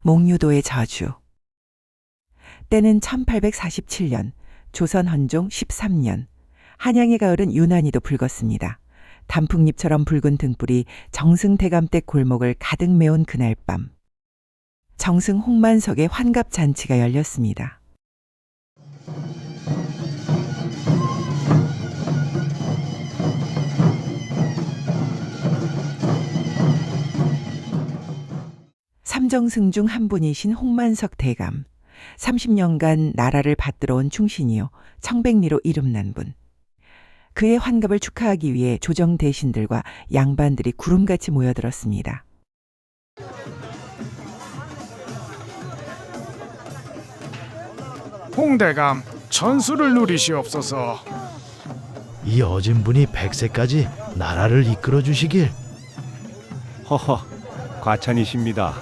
몽유도의 저주. 때는 1847년, 조선 헌종 13년. 한양의 가을은 유난히도 붉었습니다. 단풍잎처럼 붉은 등불이 정승대감댁 골목을 가득 메운 그날 밤. 정승 홍만석의 환갑잔치가 열렸습니다. 삼정승 중 한 분이신 홍만석 대감. 30년간 나라를 받들어 온 충신이요 청백리로 이름난 분. 그의 환갑을 축하하기 위해 조정 대신들과 양반들이 구름같이 모여들었습니다. 홍대감, 천수를 누리시옵소서. 이 어진분이 100세까지 나라를 이끌어 주시길. 허허, 과찬이십니다.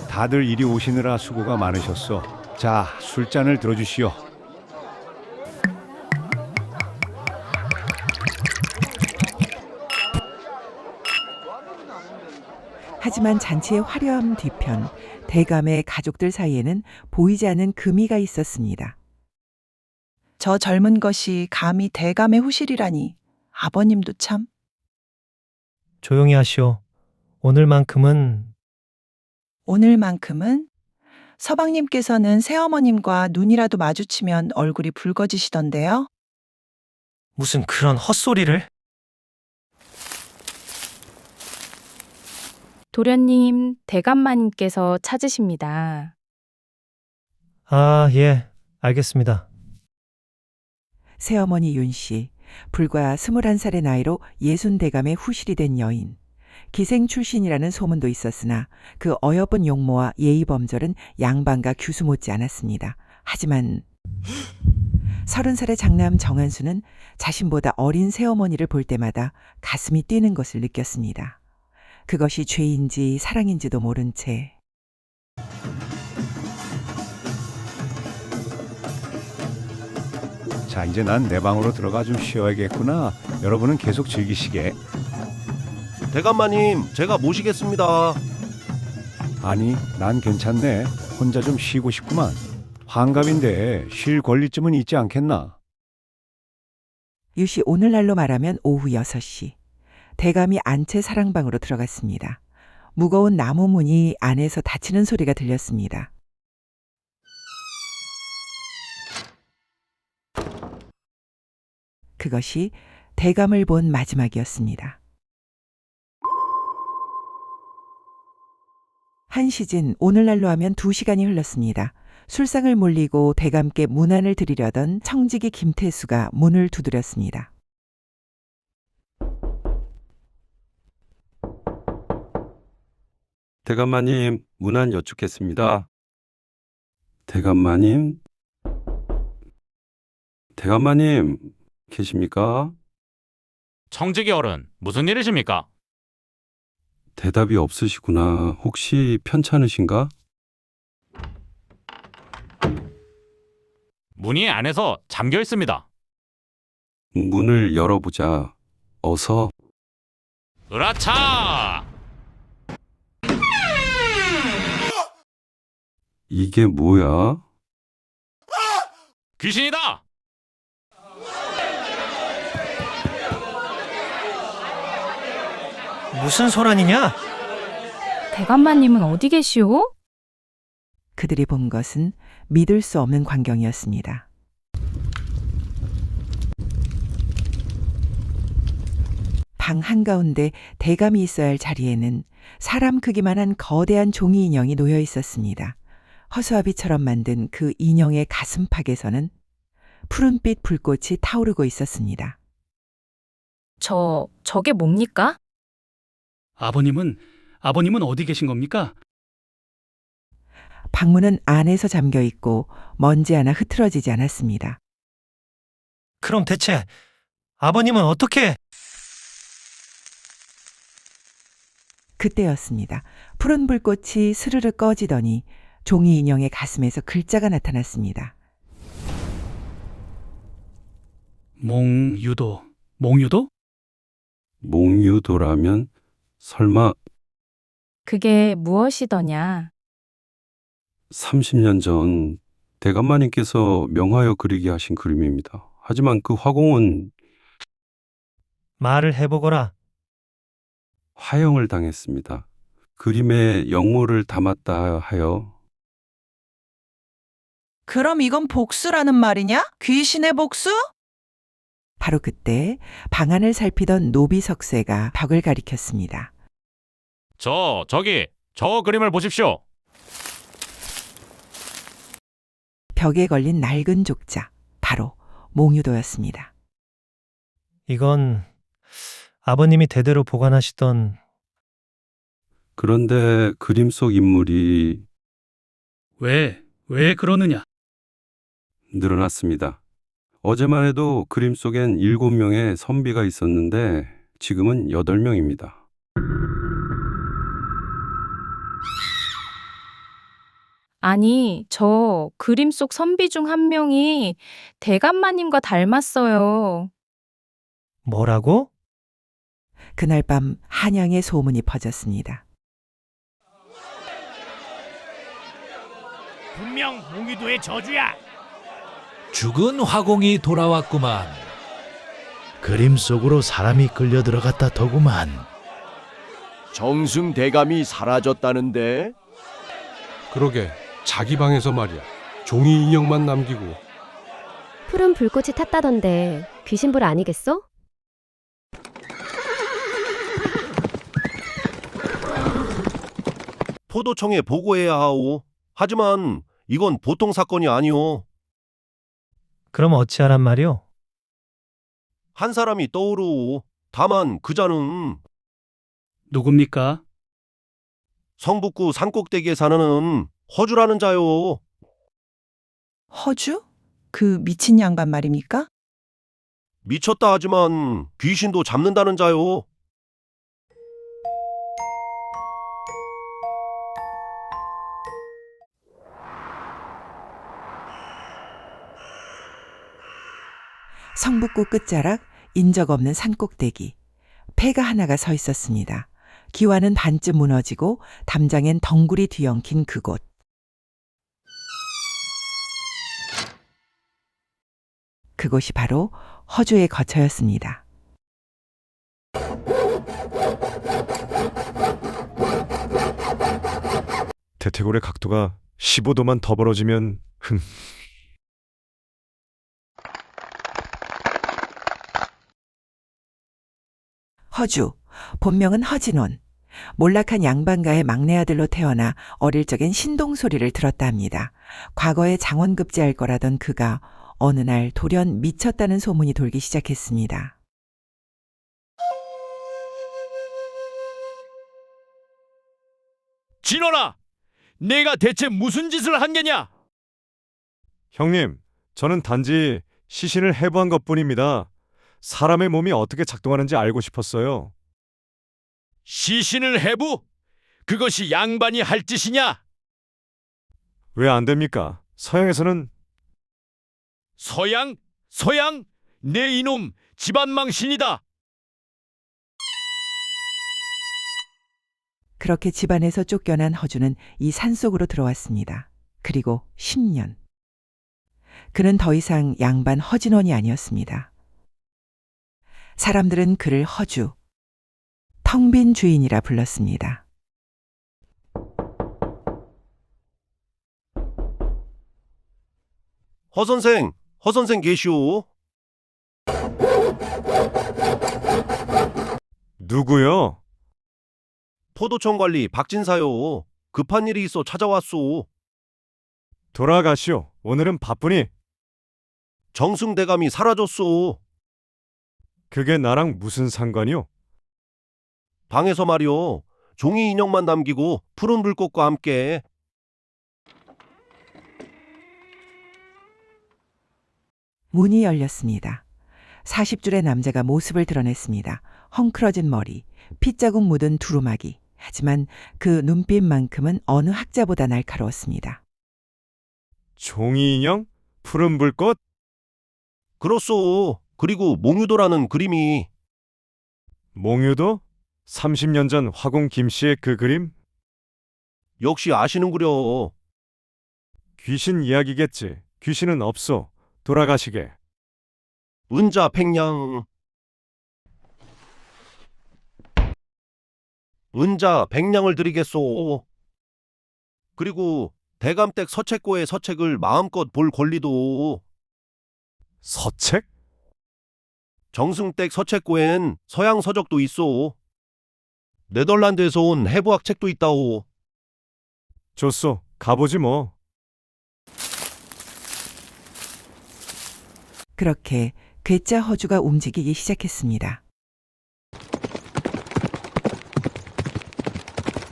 다들 이리 오시느라 수고가 많으셨소. 자, 술잔을 들어주시오. 하지만 잔치의 화려함 뒤편 대감의 가족들 사이에는 보이지 않는 금이가 있었습니다. 저 젊은 것이 감히 대감의 후실이라니. 아버님도 참. 조용히 하시오. 오늘만큼은 오늘만큼은 서방님께서는 새어머님과 눈이라도 마주치면 얼굴이 붉어지시던데요. 무슨 그런 헛소리를. 도련님, 대감마님께서 찾으십니다. 아, 예, 알겠습니다. 새어머니 윤씨, 불과 21살의 나이로 60대감의 후실이 된 여인. 기생 출신이라는 소문도 있었으나 그 어여쁜 용모와 예의범절은 양반과 규수 못지 않았습니다. 하지만 30살의 장남 정한수는 자신보다 어린 새어머니를 볼 때마다 가슴이 뛰는 것을 느꼈습니다. 그것이 죄인지 사랑인지도 모른 채 자, 이제 난 내 방으로 들어가 좀 쉬어야겠구나. 여러분은 계속 즐기시게. 대감마님, 제가 모시겠습니다. 아니, 난 괜찮네. 혼자 좀 쉬고 싶구만. 환갑인데 쉴 권리쯤은 있지 않겠나? 유씨 오늘날로 말하면 오후 6시. 대감이 안채 사랑방으로 들어갔습니다. 무거운 나무 문이 안에서 닫히는 소리가 들렸습니다. 그것이 대감을 본 마지막이었습니다. 한시진 오늘날로 하면 2시간이 흘렀습니다. 술상을 몰리고 대감께 문안을 드리려던 청지기 김태수가 문을 두드렸습니다. 대감마님, 문안 여쭙겠습니다. 대감마님? 대감마님, 계십니까? 청지기 어른, 무슨 일이십니까? 대답이 없으시구나. 혹시 편찮으신가? 문이 안에서 잠겨 있습니다. 문을 열어보자. 어서. 으라차! 이게 뭐야? 귀신이다! 무슨 소란이냐? 대감마님은 어디 계시오? 그들이 본 것은 믿을 수 없는 광경이었습니다. 방 한가운데 대감이 있어야 할 자리에는 사람 크기만한 거대한 종이 인형이 놓여 있었습니다. 허수아비처럼 만든 그 인형의 가슴팍에서는 푸른빛 불꽃이 타오르고 있었습니다. 저게 뭡니까? 아버님은 어디 계신 겁니까? 방문은 안에서 잠겨 있고 먼지 하나 흐트러지지 않았습니다. 그럼 대체 아버님은 어떻게? 그때였습니다. 푸른 불꽃이 스르르 꺼지더니 종이 인형의 가슴에서 글자가 나타났습니다. 몽유도? 몽유도라면 설마 그게 무엇이더냐? 30년 전 대감마님께서 명하여 그리게 하신 그림입니다. 하지만 그 화공은 말을 해보거라. 화형을 당했습니다. 그림에 영모를 담았다 하여 그럼 이건 복수라는 말이냐? 귀신의 복수? 바로 그때 방안을 살피던 노비석쇠가 벽을 가리켰습니다. 저기, 저 그림을 보십시오. 벽에 걸린 낡은 족자, 바로 몽유도였습니다. 이건 아버님이 대대로 보관하시던. 그런데 그림 속 인물이 왜 그러느냐? 늘어났습니다. 어제만 해도 그림 속엔 7명의 선비가 있었는데 지금은 8명입니다. 아니, 저 그림 속 선비 중 한 명이 대감마님과 닮았어요. 뭐라고? 그날 밤 한양의 소문이 퍼졌습니다. 분명 몽유도의 저주야. 죽은 화공이 돌아왔구만. 그림 속으로 사람이 끌려 들어갔다 더구만. 정승 대감이 사라졌다는데. 그러게, 자기 방에서 말이야. 종이 인형만 남기고. 푸른 불꽃이 탔다던데 귀신불 아니겠어? 포도청에 보고해야 하오. 하지만 이건 보통 사건이 아니오. 그럼 어찌하란 말이오? 한 사람이 떠오르오. 다만 그자는 누굽니까? 성북구 산꼭대기에 사는 허주라는 자요. 허주? 그 미친 양반 말입니까? 미쳤다 하지만 귀신도 잡는다는 자요. 성북구 끝자락 인적 없는 산꼭대기. 폐가 하나가 서 있었습니다. 기와는 반쯤 무너지고 담장엔 덩굴이 뒤엉킨 그곳. 그곳이 바로 허주의 거처였습니다. 대퇴골의 각도가 15도만 더 벌어지면 허주, 본명은 허진원. 몰락한 양반가의 막내 아들로 태어나 어릴 적엔 신동 소리를 들었다 합니다. 과거에 장원급제할 거라던 그가 어느 날 돌연 미쳤다는 소문이 돌기 시작했습니다. 진원아, 내가 대체 무슨 짓을 한 게냐? 형님, 저는 단지 시신을 해부한 것뿐입니다. 사람의 몸이 어떻게 작동하는지 알고 싶었어요. 시신을 해부? 그것이 양반이 할 짓이냐? 왜 안 됩니까? 서양에서는. 서양? 내 이놈 집안망신이다. 그렇게 집안에서 쫓겨난 허주는 이 산속으로 들어왔습니다. 그리고 10년. 그는 더 이상 양반 허진원이 아니었습니다. 사람들은 그를 허주, 텅 빈 주인이라 불렀습니다. 허선생 계시오. 누구요? 포도청 관리 박진사요. 급한 일이 있어 찾아왔소. 돌아가시오. 오늘은 바쁘니. 정승대감이 사라졌소. 그게 나랑 무슨 상관이오? 방에서 말이오. 종이 인형만 남기고 푸른 불꽃과 함께. 문이 열렸습니다. 40줄의 남자가 모습을 드러냈습니다. 헝클어진 머리, 핏자국 묻은 두루마기. 하지만 그 눈빛만큼은 어느 학자보다 날카로웠습니다. 종이 인형? 푸른 불꽃? 그렇소. 그리고 몽유도라는 그림이. 몽유도? 30년 전 화공 김씨의 그 그림? 역시 아시는구려. 귀신 이야기겠지. 귀신은 없소. 돌아가시게. 은자 백냥. 은자 백냥을 드리겠소. 그리고 대감댁 서책고의 서책을 마음껏 볼 권리도. 서책? 정승댁 서책고엔 서양 서적도 있소. 네덜란드에서 온 해부학 책도 있다오. 좋소. 가보지 뭐. 그렇게 괴짜 허주가 움직이기 시작했습니다.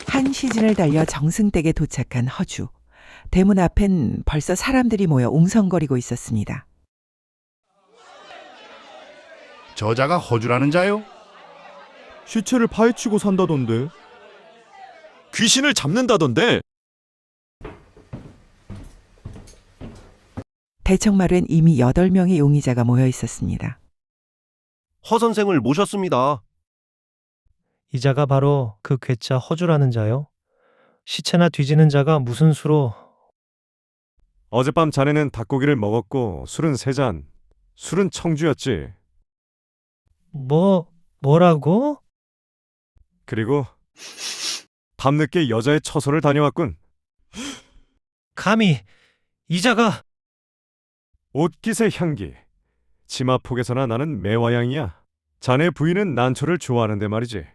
한 시즌을 달려 정승댁에 도착한 허주. 대문 앞엔 벌써 사람들이 모여 웅성거리고 있었습니다. 저자가 허주라는 자요? 시체를 파헤치고 산다던데. 귀신을 잡는다던데. 대청마루엔 이미 8명의 용의자가 모여 있었습니다. 허 선생을 모셨습니다. 이 자가 바로 그 괴짜 허주라는 자요. 시체나 뒤지는 자가 무슨 수로 어젯밤 자네는 닭고기를 먹었고 술은 3잔. 술은 청주였지. 뭐라고? 그리고 밤늦게 여자의 처소를 다녀왔군. 감히 이 자가 옷깃의 향기. 치마폭에서나 나는 매화향이야. 자네 부인은 난초를 좋아하는데 말이지.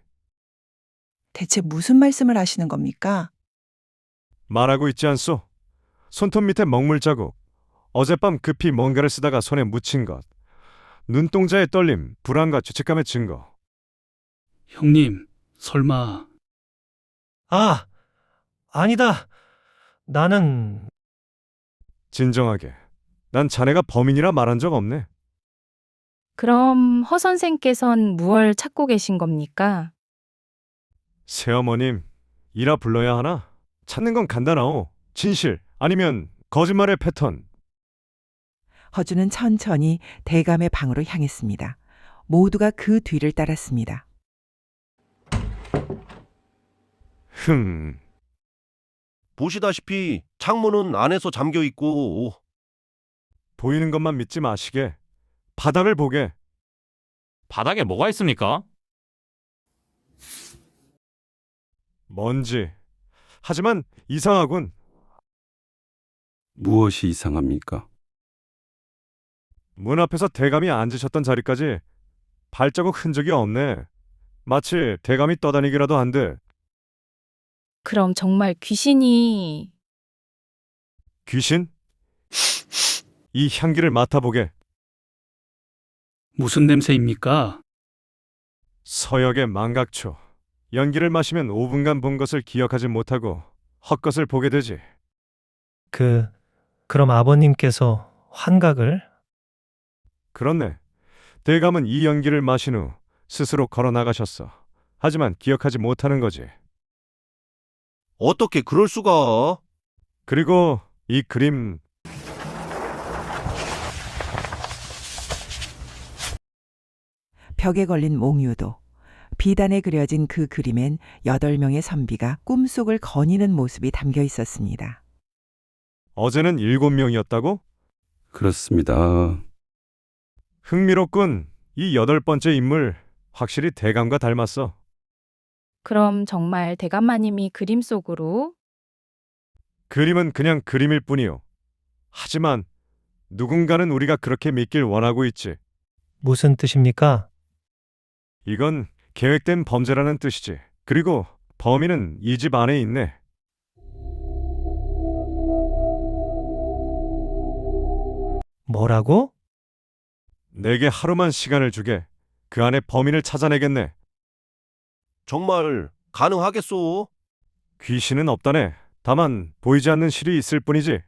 대체 무슨 말씀을 하시는 겁니까? 말하고 있지 않소? 손톱 밑에 먹물 자국. 어젯밤 급히 뭔가를 쓰다가 손에 묻힌 것. 눈동자의 떨림, 불안과 죄책감의 증거. 형님, 설마 아니다. 나는 진정하게. 난 자네가 범인이라 말한 적 없네. 그럼 허 선생께선 무얼 찾고 계신 겁니까? 새어머님, 이라 불러야 하나? 찾는 건 간단하오. 진실, 아니면 거짓말의 패턴. 허주는 천천히 대감의 방으로 향했습니다. 모두가 그 뒤를 따랐습니다. 보시다시피 창문은 안에서 잠겨 있고. 보이는 것만 믿지 마시게. 바닥을 보게. 바닥에 뭐가 있습니까? 먼지. 하지만 이상하군. 무엇이 이상합니까? 문 앞에서 대감이 앉으셨던 자리까지 발자국 흔적이 없네. 마치 대감이 떠다니기라도 한 듯. 그럼 정말 귀신이... 귀신? 이 향기를 맡아보게. 무슨 냄새입니까? 서역의 망각초. 연기를 마시면 5분간 본 것을 기억하지 못하고 헛것을 보게 되지. 그럼 아버님께서 환각을? 그렇네. 대감은 이 연기를 마신 후 스스로 걸어 나가셨어. 하지만 기억하지 못하는 거지. 어떻게 그럴 수가? 그리고 이 그림. 벽에 걸린 몽유도. 비단에 그려진 그 그림엔 8명의 선비가 꿈속을 거니는 모습이 담겨 있었습니다. 어제는 7명이었다고? 그렇습니다. 흥미롭군. 이 8번째 인물 확실히 대감과 닮았어. 그럼 정말 대감마님이 그림 속으로... 그림은 그냥 그림일 뿐이요. 하지만 누군가는 우리가 그렇게 믿길 원하고 있지. 무슨 뜻입니까? 이건 계획된 범죄라는 뜻이지. 그리고 범인은 이 집 안에 있네. 뭐라고? 내게 하루만 시간을 주게. 그 안에 범인을 찾아내겠네. 정말 가능하겠소? 귀신은 없다네. 다만 보이지 않는 실이 있을 뿐이지.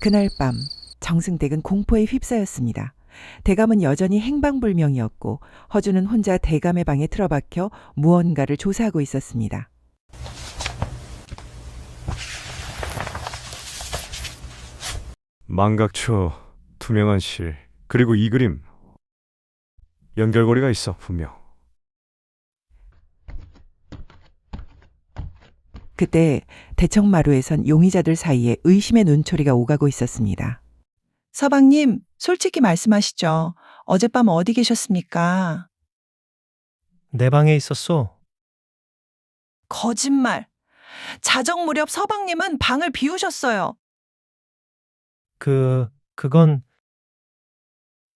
그날 밤 정승댁은 공포에 휩싸였습니다. 대감은 여전히 행방불명이었고 허주는 혼자 대감의 방에 틀어박혀 무언가를 조사하고 있었습니다. 망각초, 투명한 실, 그리고 이 그림. 연결고리가 있어, 분명. 그때 대청마루에선 용의자들 사이에 의심의 눈초리가 오가고 있었습니다. 서방님, 솔직히 말씀하시죠. 어젯밤 어디 계셨습니까? 내 방에 있었소. 거짓말. 자정 무렵 서방님은 방을 비우셨어요. 그건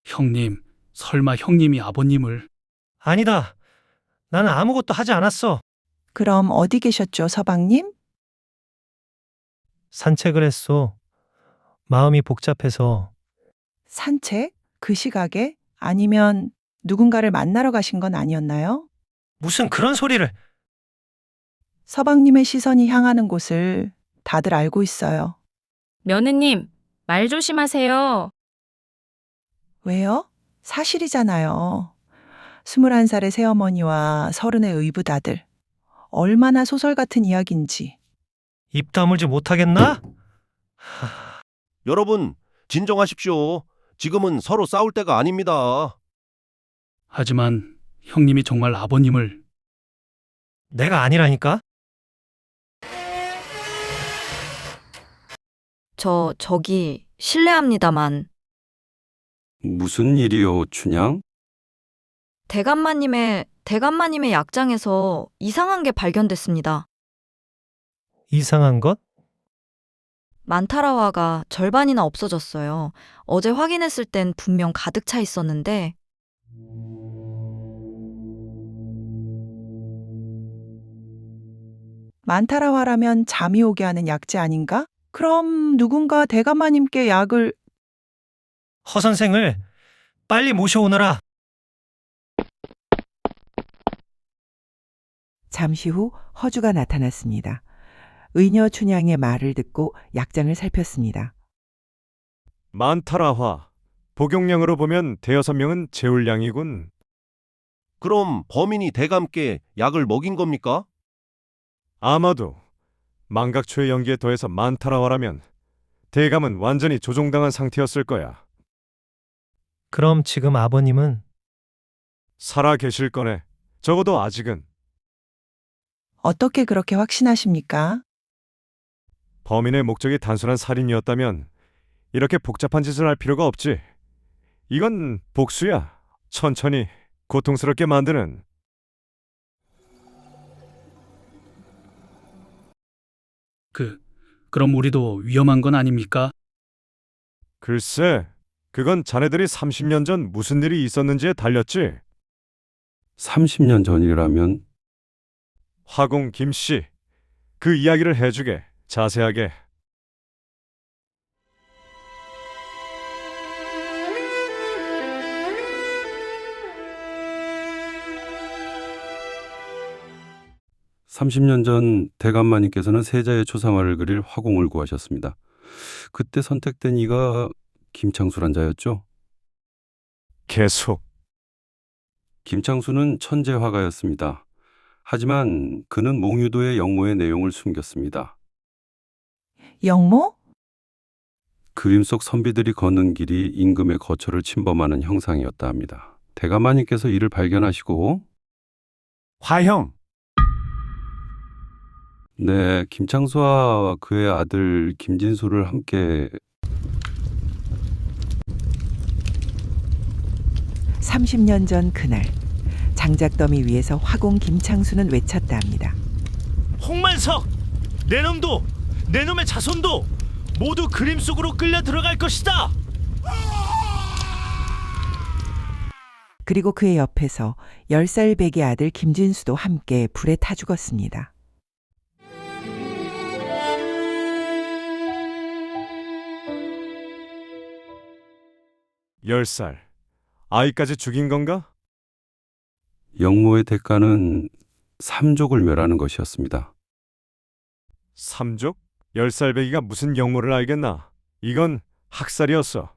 형님, 설마 형님이 아버님을... 아니다. 나는 아무것도 하지 않았어. 그럼 어디 계셨죠, 서방님? 산책을 했소. 마음이 복잡해서. 산책? 그 시각에? 아니면 누군가를 만나러 가신 건 아니었나요? 무슨 그런 소리를. 서방님의 시선이 향하는 곳을 다들 알고 있어요. 며느님, 말 조심하세요. 왜요? 사실이잖아요. 21살의 새어머니와 30의 의붓아들. 얼마나 소설 같은 이야기인지. 입 다물지 못하겠나? 여러분, 진정하십시오. 지금은 서로 싸울 때가 아닙니다. 하지만 형님이 정말 아버님을... 내가 아니라니까? 저기 실례합니다만 무슨 일이요, 춘향? 대감마님의 약장에서 이상한 게 발견됐습니다. 이상한 것? 만타라화가 절반이나 없어졌어요. 어제 확인했을 땐 분명 가득 차 있었는데 만타라화라면 잠이 오게 하는 약재 아닌가? 그럼 누군가 대감마님께 약을... 허 선생을 빨리 모셔오너라. 잠시 후 허주가 나타났습니다. 의녀 춘향의 말을 듣고 약장을 살폈습니다. 만타라화. 복용량으로 보면 대여섯 명은 재울량이군. 그럼 범인이 대감께 약을 먹인 겁니까? 아마도 망각초의 연기에 더해서 만타라화라면 대감은 완전히 조종당한 상태였을 거야. 그럼 지금 아버님은? 살아 계실 거네. 적어도 아직은. 어떻게 그렇게 확신하십니까? 범인의 목적이 단순한 살인이었다면 이렇게 복잡한 짓을 할 필요가 없지. 이건 복수야. 천천히 고통스럽게 만드는. 그럼 우리도 위험한 건 아닙니까? 글쎄, 그건 자네들이 30년 전 무슨 일이 있었는지에 달렸지. 30년 전이라면 화공 김씨, 그 이야기를 해주게. 자세하게. (30년) 전 대감마님께서는 세자의 초상화를 그릴 화공을 구하셨습니다. 그때 선택된 이가 김창수란 자였죠. 계속. 김창수는 천재 화가였습니다. 하지만 그는 몽유도의 영모의 내용을 숨겼습니다. 영모? 그림 속 선비들이 걷는 길이 임금의 거처를 침범하는 형상이었다 합니다. 대감마님께서 이를 발견하시고 화형! 네, 김창수와 그의 아들 김진수를 함께 30년 전 그날 장작더미 위에서 화공 김창수는 외쳤다 합니다. 홍만석! 내 놈도! 내 놈의 자손도! 모두 그림 속으로 끌려 들어갈 것이다! 그리고 그의 옆에서 10살 백의 아들 김진수도 함께 불에 타 죽었습니다. 열 살. 아이까지 죽인 건가? 영모의 대가는 삼족을 멸하는 것이었습니다. 삼족? 10살 배기가 무슨 영모를 알겠나? 이건 학살이었어.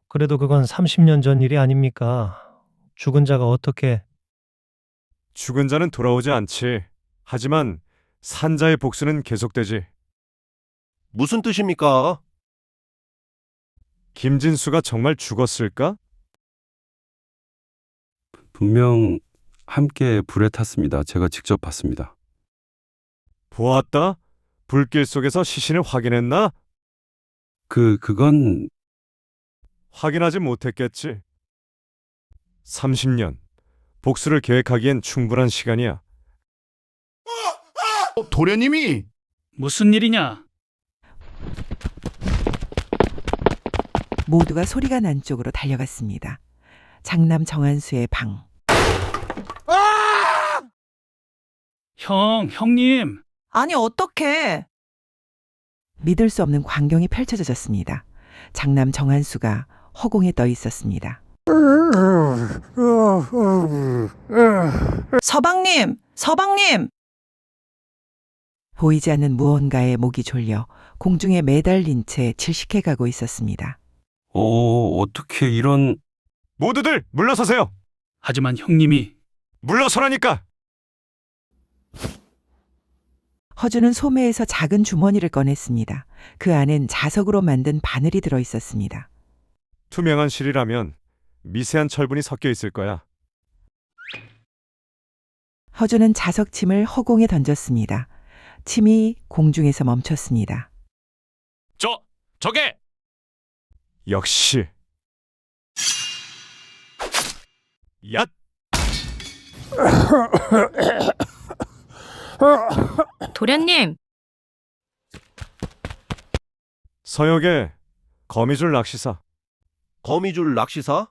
그래도 그건 30년 전 일이 아닙니까? 죽은 자가 어떻게... 죽은 자는 돌아오지 않지. 하지만 산자의 복수는 계속되지. 무슨 뜻입니까? 김진수가 정말 죽었을까? 분명 함께 불에 탔습니다. 제가 직접 봤습니다. 보았다? 불길 속에서 시신을 확인했나? 그건 확인하지 못했겠지. 30년. 복수를 계획하기엔 충분한 시간이야. 도련님이 무슨 일이냐? 모두가 소리가 난 쪽으로 달려갔습니다. 장남 정한수의 방. 형님. 아니, 어떡해. 믿을 수 없는 광경이 펼쳐졌습니다. 장남 정한수가 허공에 떠 있었습니다. 서방님! 보이지 않는 무언가에 목이 졸려 공중에 매달린 채 질식해 가고 있었습니다. 어떻게 이런... 모두들 물러서세요. 하지만 형님이 물러서라니까. 허준은 소매에서 작은 주머니를 꺼냈습니다. 그 안엔 자석으로 만든 바늘이 들어 있었습니다. 투명한 실이라면 미세한 철분이 섞여 있을 거야. 허준은 자석침을 허공에 던졌습니다. 침이 공중에서 멈췄습니다. 저게! 역시. 얏! 도련님, 서역에 거미줄 낚시사. 거미줄 낚시사?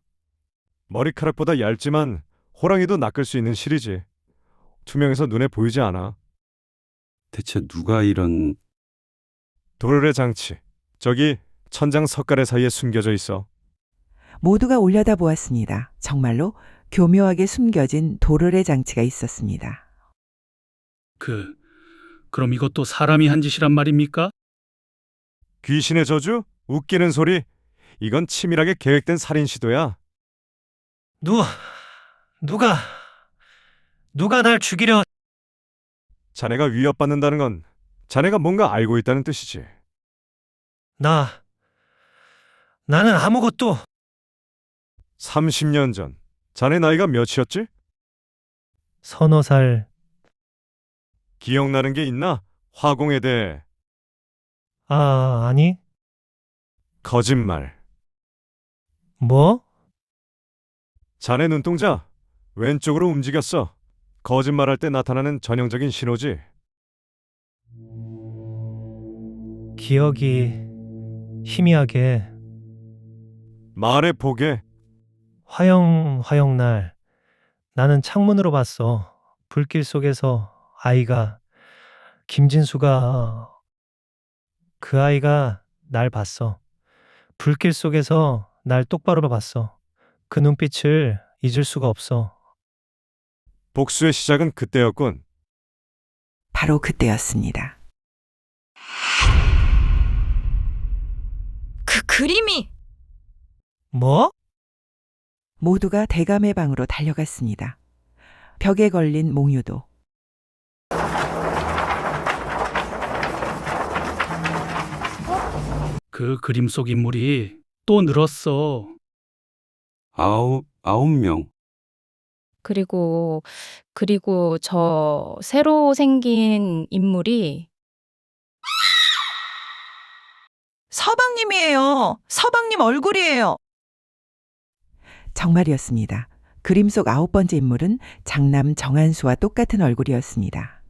머리카락보다 얇지만 호랑이도 낚을 수 있는 실이지. 투명해서 눈에 보이지 않아. 대체 누가 이런... 도르래 장치. 저기 천장 석가래 사이에 숨겨져 있어. 모두가 올려다보았습니다. 정말로 교묘하게 숨겨진 도르래 장치가 있었습니다. 그럼 이것도 사람이 한 짓이란 말입니까? 귀신의 저주? 웃기는 소리? 이건 치밀하게 계획된 살인 시도야. 누가 날 죽이려. 자네가 위협받는다는 건 자네가 뭔가 알고 있다는 뜻이지. 나는 아무것도. 30년 전. 자네 나이가 몇이었지? 서너 살. 기억나는 게 있나? 화공에 대해. 아니. 거짓말. 뭐? 자네 눈동자 왼쪽으로 움직였어. 거짓말할 때 나타나는 전형적인 신호지. 기억이 희미하게. 말해보게. 화영날. 나는 창문으로 봤어. 불길 속에서 아이가, 김진수가, 그 아이가 날 봤어. 불길 속에서 날 똑바로 봤어. 그 눈빛을 잊을 수가 없어. 복수의 시작은 그때였군. 바로 그때였습니다. 그 그림이 뭐? 모두가 대감의 방으로 달려갔습니다. 벽에 걸린 몽유도. 그 그림 속 인물이 또 늘었어. 9명. 그리고 저 새로 생긴 인물이 서방님이에요. 서방님 얼굴이에요. 정말이었습니다. 그림 속 9번째 인물은 장남 정한수와 똑같은 얼굴이었습니다.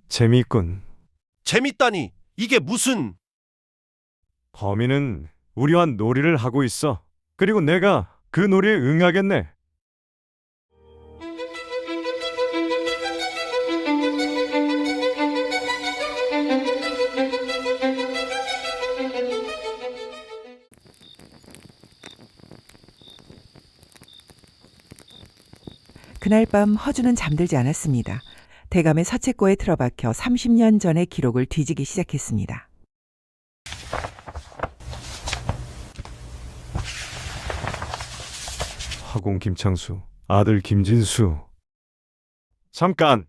재미있군. 재밌다니. 이게 무슨... 범인은 우리와 놀이를 하고 있어. 그리고 내가 그 놀이에 응하겠네. 그날 밤 허준은 잠들지 않았습니다. 대감의 서책고에 틀어박혀 30년 전의 기록을 뒤지기 시작했습니다. 화공 김창수, 아들 김진수. 잠깐!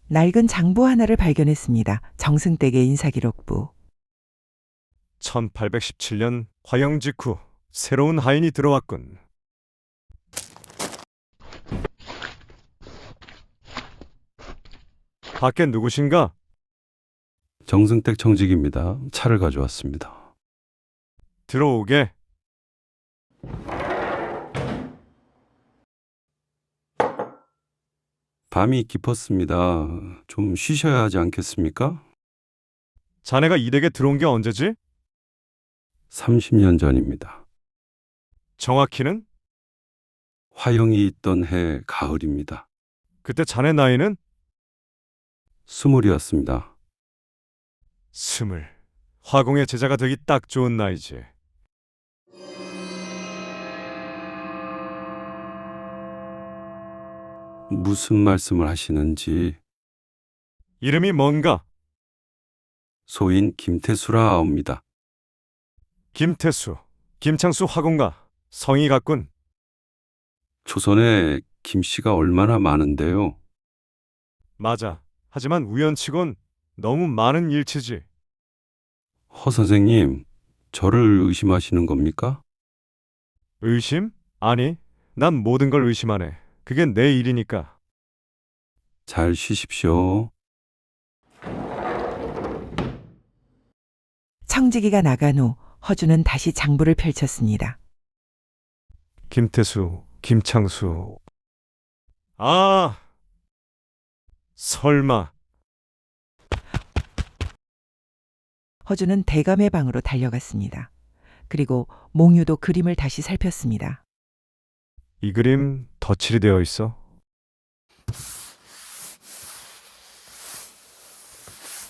낡은 장부 하나를 발견했습니다. 정승댁의 인사기록부. 1817년 화영 직후 새로운 하인이 들어왔군. 밖에 누구신가? 정승택 청직입니다. 차를 가져왔습니다. 들어오게. 밤이 깊었습니다. 좀 쉬셔야 하지 않겠습니까? 자네가 이 댁에 들어온 게 언제지? 30년 전입니다. 정확히는? 화영이 있던 해 가을입니다. 그때 자네 나이는? 20이었습니다. 20. 화공의 제자가 되기 딱 좋은 나이지. 무슨 말씀을 하시는지. 이름이 뭔가? 소인 김태수라 하옵니다. 김태수, 김창수 화공가. 성이 같군. 조선에 김씨가 얼마나 많은데요. 맞아. 하지만 우연치곤 너무 많은 일치지. 허 선생님, 저를 의심하시는 겁니까? 의심? 아니, 난 모든 걸 의심하네. 그게 내 일이니까. 잘 쉬십시오. 청지기가 나간 후 허준은 다시 장부를 펼쳤습니다. 김태수, 김창수. 아, 설마. 허준은 대감의 방으로 달려갔습니다. 그리고 몽유도 그림을 다시 살폈습니다. 이 그림 덧칠이 되어 있어.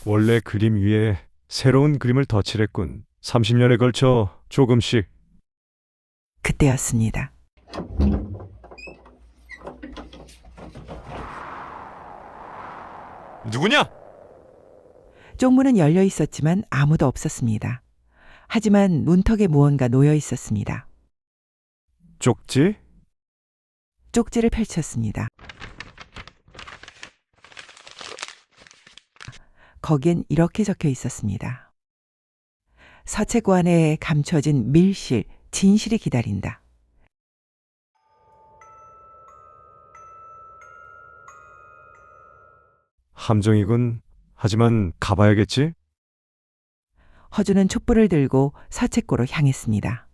원래 그림 위에 새로운 그림을 덧칠했군. 30년에 걸쳐 조금씩. 그때였습니다. 누구냐? 쪽문은 열려 있었지만 아무도 없었습니다. 하지만 문턱에 무언가 놓여 있었습니다. 쪽지? 쪽지를 펼쳤습니다. 거기엔 이렇게 적혀 있었습니다. 서채구 안에 감춰진 밀실, 진실이 기다린다. 함정이군. 하지만 가봐야겠지? 허준은 촛불을 들고 서채구로 향했습니다.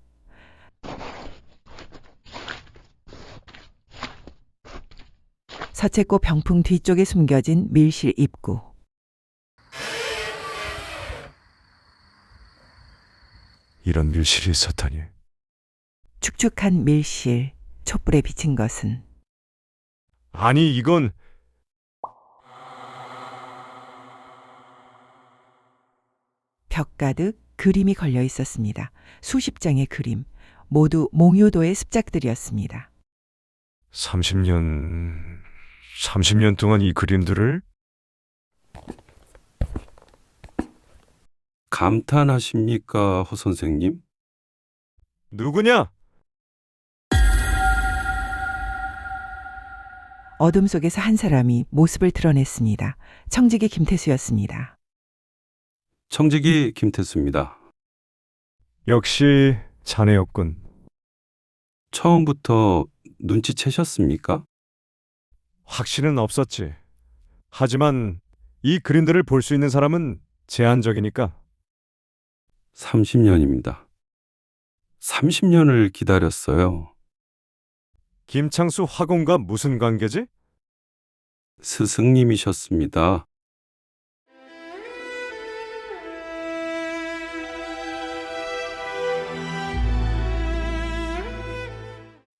서채구 병풍 뒤쪽에 숨겨진 밀실 입구. 이런 밀실이 있었다니. 축축한 밀실, 촛불에 비친 것은 아니, 이건 벽 가득 그림이 걸려 있었습니다. 수십 장의 그림, 모두 몽유도의 습작들이었습니다. 30년 동안 이 그림들을? 감탄하십니까, 허 선생님? 누구냐? 어둠 속에서 한 사람이 모습을 드러냈습니다. 청직이 김태수였습니다. 청직이 김태수입니다. 역시 자네였군. 처음부터 눈치채셨습니까? 확신은 없었지. 하지만 이 그림들을 볼 수 있는 사람은 제한적이니까. 30년입니다. 30년을 기다렸어요. 김창수 화공과 무슨 관계지? 스승님이셨습니다.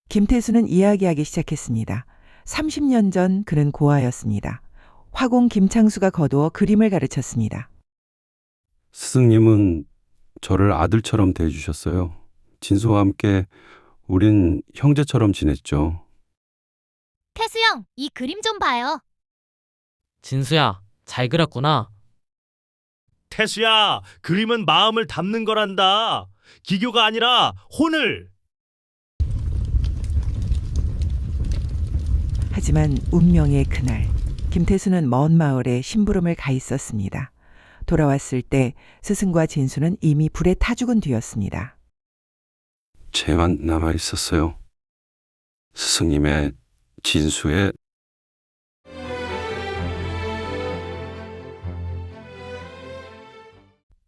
김태수는 이야기하기 시작했습니다. 30년 전 그는 고아였습니다. 화공 김창수가 거두어 그림을 가르쳤습니다. 스승님은 저를 아들처럼 대해주셨어요. 진수와 함께 우린 형제처럼 지냈죠. 태수 형, 이 그림 좀 봐요. 진수야, 잘 그렸구나. 태수야, 그림은 마음을 담는 거란다. 기교가 아니라 혼을. 하지만 운명의 그날 김태수는 먼 마을에 심부름을 가 있었습니다. 돌아왔을 때 스승과 진수는 이미 불에 타 죽은 뒤였습니다. 쟤만 남아 있었어요. 스승님의 진수의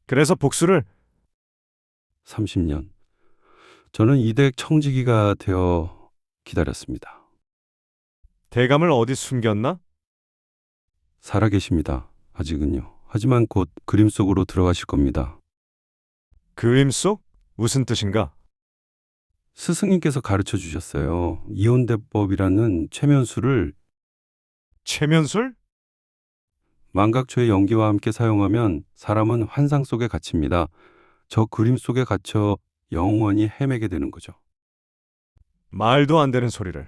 그래서 복수를 30년. 저는 이댁 청지기가 되어 기다렸습니다. 대감을 어디 숨겼나? 살아계십니다. 아직은요. 하지만 곧 그림 속으로 들어가실 겁니다. 그림 속? 무슨 뜻인가? 스승님께서 가르쳐 주셨어요. 이혼대법이라는 최면술을 최면술? 망각초의 연기와 함께 사용하면 사람은 환상 속에 갇힙니다. 저 그림 속에 갇혀 영원히 헤매게 되는 거죠. 말도 안 되는 소리를.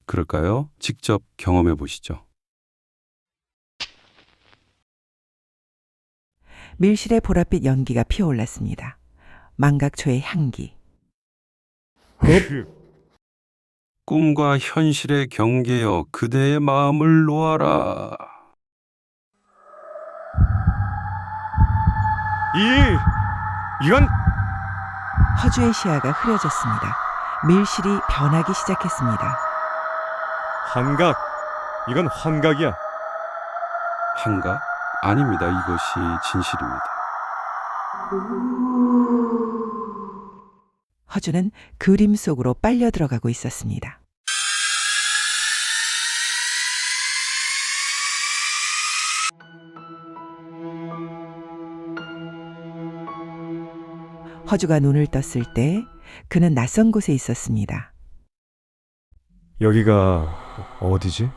그럴까요? 직접 경험해 보시죠. 밀실의 보랏빛 연기가 피어올랐습니다. 망각초의 향기. 꿈과 현실의 경계여 그대의 마음을 놓아라. 이건 허주의 시야가 흐려졌습니다. 밀실이 변하기 시작했습니다. 환각. 이건 환각이야. 환각? 아닙니다. 이것이 진실입니다. 허주는 그림 속으로 빨려 들어가고 있었습니다. 허주가 눈을 떴을 때 그는 낯선 곳에 있었습니다. 여기가 어디지?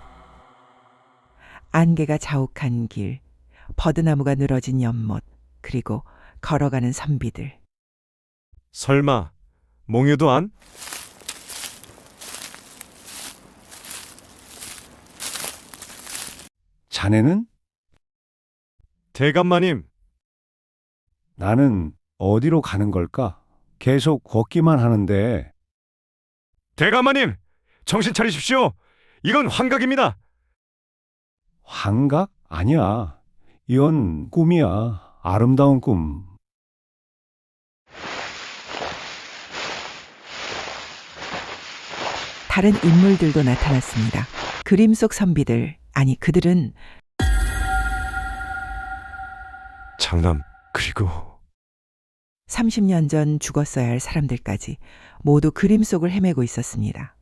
안개가 자욱한 길, 버드나무가 늘어진 연못, 그리고 걸어가는 선비들. 설마 몽유도 안? 자네는? 대감마님. 나는 어디로 가는 걸까? 계속 걷기만 하는데. 대감마님, 정신 차리십시오. 이건 환각입니다. 환각? 아니야. 이건 꿈이야. 아름다운 꿈. 다른 인물들도 나타났습니다. 그림 속 선비들, 아니 그들은 장남, 그리고 30년 전 죽었어야 할 사람들까지 모두 그림 속을 헤매고 있었습니다.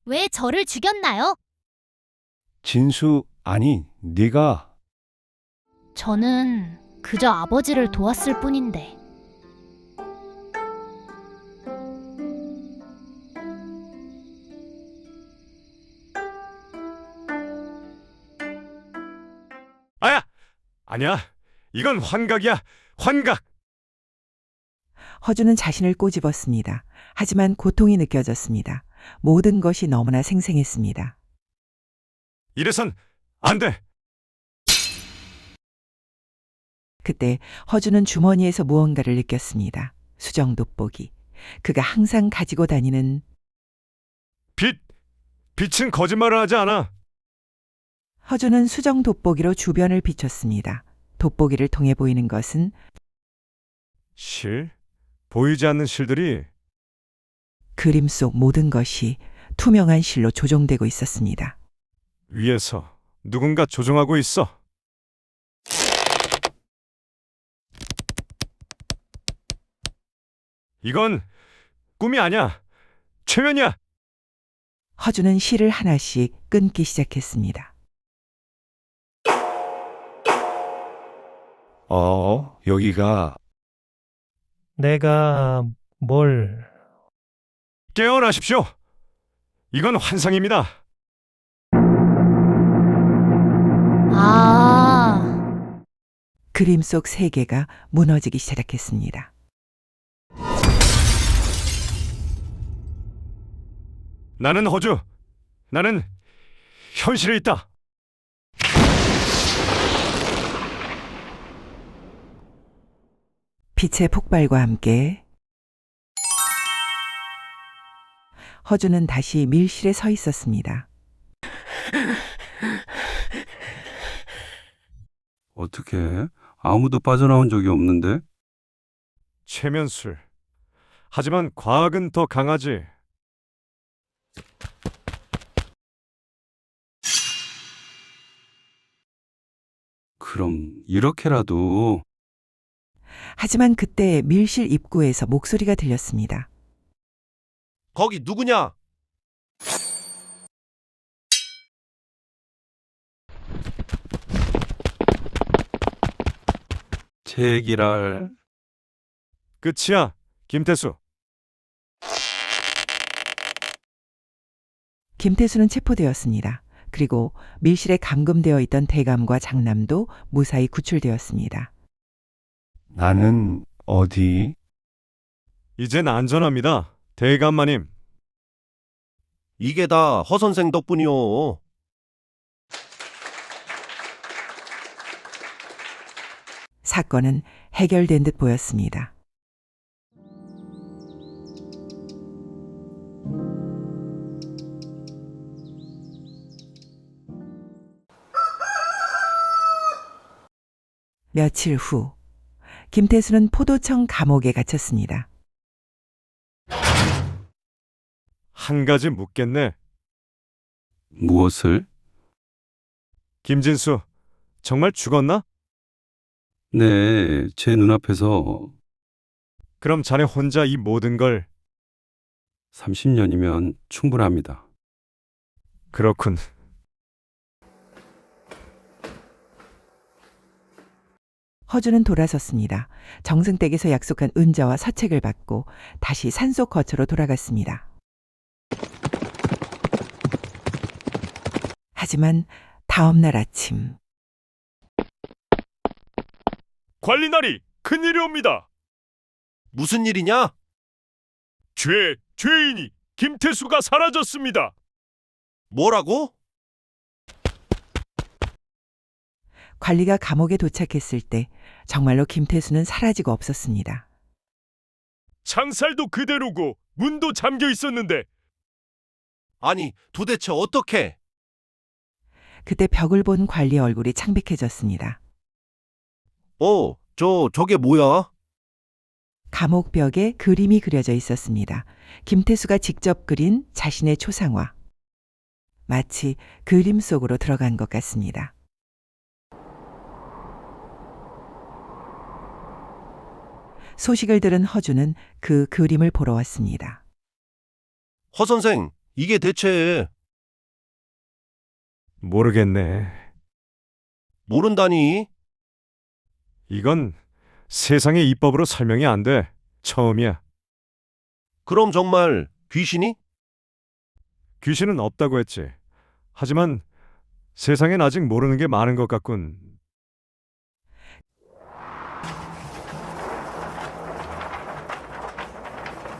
왜 저를 죽였나요? 진수, 아니, 네가. 저는 그저 아버지를 도왔을 뿐인데. 아니야. 이건 환각이야. 환각. 허주는 자신을 꼬집었습니다. 하지만 고통이 느껴졌습니다. 모든 것이 너무나 생생했습니다. 이래선 안 돼. 그때 허주는 주머니에서 무언가를 느꼈습니다. 수정 돋보기. 그가 항상 가지고 다니는 빛은 거짓말을 하지 않아. 허주는 수정 돋보기로 주변을 비췄습니다. 돋보기를 통해 보이는 것은 보이지 않는 실들이 그림 속 모든 것이 투명한 실로 조종되고 있었습니다. 위에서 누군가 조종하고 있어. 이건 꿈이 아니야. 최면이야. 허주는 실을 하나씩 끊기 시작했습니다. 여기가. 내가 뭘... 깨어나십시오. 이건 환상입니다. 그림 속 세계가 무너지기 시작했습니다. 나는 허주. 나는 현실에 있다. 빛의 폭발과 함께 허주는 다시 밀실에 서 있었습니다. 어떻게? 아무도 빠져나온 적이 없는데? 최면술. 하지만 과학은 더 강하지. 그럼 이렇게라도 하지만 그때 밀실 입구에서 목소리가 들렸습니다. 거기 누구냐? 제 얘기랄. 끝이야, 김태수. 김태수는 체포되었습니다. 그리고 밀실에 감금되어 있던 대감과 장남도 무사히 구출되었습니다. 나는 어디? 이젠 안전합니다. 대감마님. 이게 다 허 선생 덕분이요. 사건은 해결된 듯 보였습니다. 며칠 후 김태수는 포도청 감옥에 갇혔습니다. 한 가지 묻겠네. 무엇을? 김진수, 정말 죽었나? 네, 제 눈앞에서. 그럼 자네 혼자 이 모든 걸. 30년이면 충분합니다. 그렇군. 허주는 돌아섰습니다. 정승댁에서 약속한 은자와 서책을 받고 다시 산속 거처로 돌아갔습니다. 하지만 다음 날 아침 관리날이 큰일이 옵니다. 무슨 일이냐? 죄인이 김태수가 사라졌습니다. 뭐라고? 관리가 감옥에 도착했을 때 정말로 김태수는 사라지고 없었습니다. 창살도 그대로고 문도 잠겨 있었는데. 아니, 도대체 어떻게? 그때 벽을 본 관리 얼굴이 창백해졌습니다. 저게 뭐야? 감옥 벽에 그림이 그려져 있었습니다. 김태수가 직접 그린 자신의 초상화. 마치 그림 속으로 들어간 것 같습니다. 소식을 들은 허주는 그 그림을 보러 왔습니다. 허 선생, 이게 대체... 모르겠네. 모른다니? 이건 세상의 이법으로 설명이 안 돼. 처음이야. 그럼 정말 귀신이? 귀신은 없다고 했지. 하지만 세상엔 아직 모르는 게 많은 것 같군.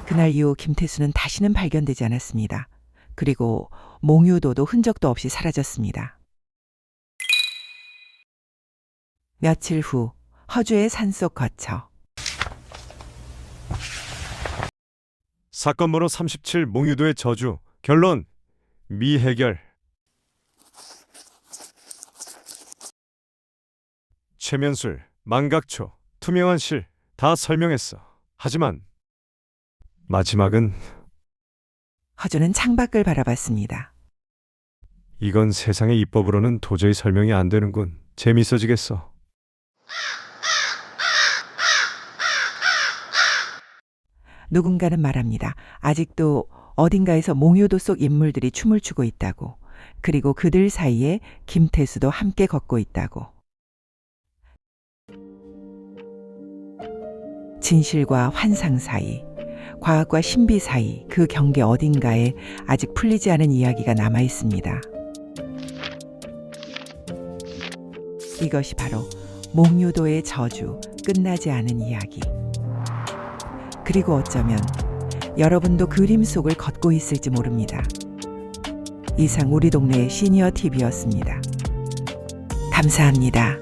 그날 이후 김태수는 다시는 발견되지 않았습니다. 그리고 몽유도도 흔적도 없이 사라졌습니다. 며칠 후 허주의 산속 거처. 사건 번호 37 몽유도의 저주. 결론 미해결. 최면술, 망각초, 투명한 실 다 설명했어. 하지만 마지막은 허주는 창밖을 바라봤습니다. 이건 세상의 이법으로는 도저히 설명이 안 되는군. 재밌어지겠어. 누군가는 말합니다. 아직도 어딘가에서 몽유도 속 인물들이 춤을 추고 있다고. 그리고 그들 사이에 김태수도 함께 걷고 있다고. 진실과 환상 사이, 과학과 신비 사이, 그 경계 어딘가에 아직 풀리지 않은 이야기가 남아 있습니다. 이것이 바로 몽유도의 저주, 끝나지 않은 이야기. 그리고 어쩌면 여러분도 그림 속을 걷고 있을지 모릅니다. 이상 우리 동네의 시니어 TV였습니다. 감사합니다.